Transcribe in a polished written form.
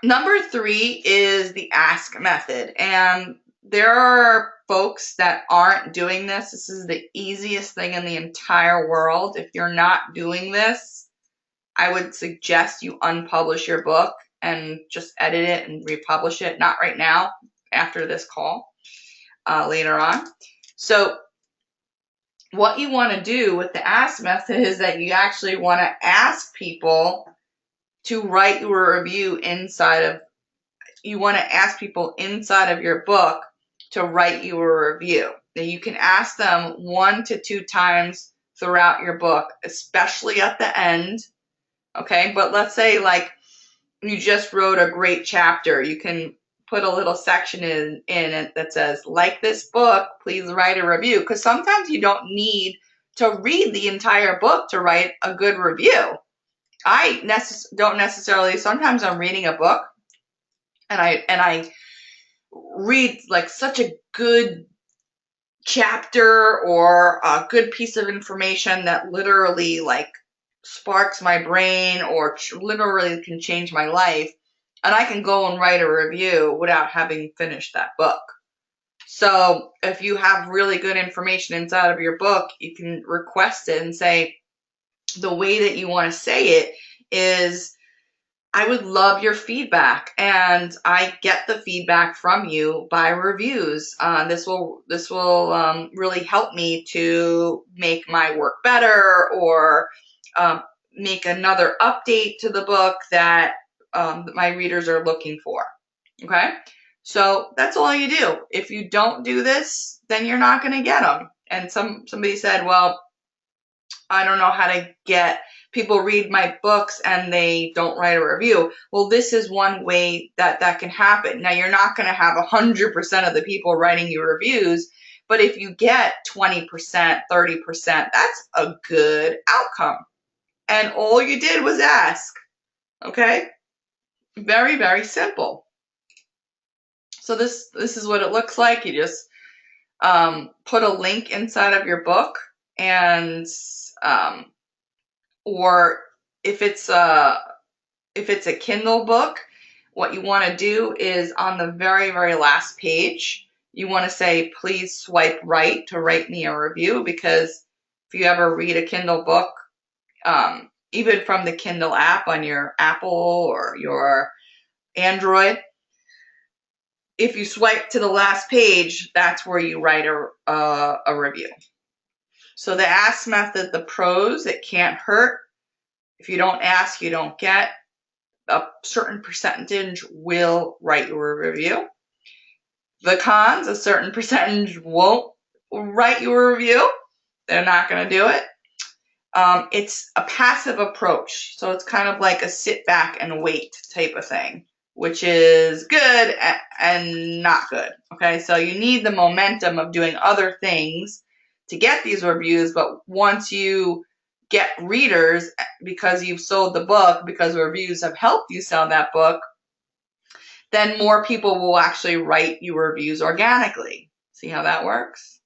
Number 3 is the ask method. And there are folks that aren't doing this. This is the easiest thing in the entire world. If you're not doing this, I would suggest you unpublish your book and just edit it and republish it. Not right now, after this call, later on. So what you want to do with the ask method is that you actually want to ask people to write you a review you want to ask people inside of your book to write you a review. Now you can ask them 1 to 2 times throughout your book, especially at the end. Okay, but let's say like you just wrote a great chapter. You can put a little section in it that says, like this book, please write a review. Because sometimes you don't need to read the entire book to write a good review. I don't necessarily, sometimes I'm reading a book and I read like such a good chapter or a good piece of information that literally like sparks my brain or literally can change my life, and I can go and write a review without having finished that book. So if you have really good information inside of your book, you can request it and say the way that you want to say it is, I would love your feedback, and I get the feedback from you by reviews. This will really help me to make my work better, or make another update to the book that my readers are looking for. Okay, so that's all you do. If you don't do this, then you're not going to get them. And somebody said, well, I don't know how to get people read my books and they don't write a review. Well, this is one way that can happen. Now, you're not going to have 100% of the people writing you reviews, but if you get 20%, 30%, that's a good outcome. And all you did was ask. Okay? Very, very simple. So this is what it looks like. You just put a link inside of your book, and or if it's a Kindle book, what you want to do is on the very, very last page, you want to say, please swipe right to write me a review, because if you ever read a Kindle book, even from the Kindle app on your Apple or your Android, if you swipe to the last page, that's where you write a review. So the ask method, the pros, it can't hurt. If you don't ask, you don't get. A certain percentage will write you a review. The cons, a certain percentage won't write you a review. They're not going to do it. It's a passive approach. So it's kind of like a sit back and wait type of thing, which is good and not good. Okay, so you need the momentum of doing other things to get these reviews, but once you get readers because you've sold the book, because reviews have helped you sell that book, then more people will actually write you reviews organically. See how that works?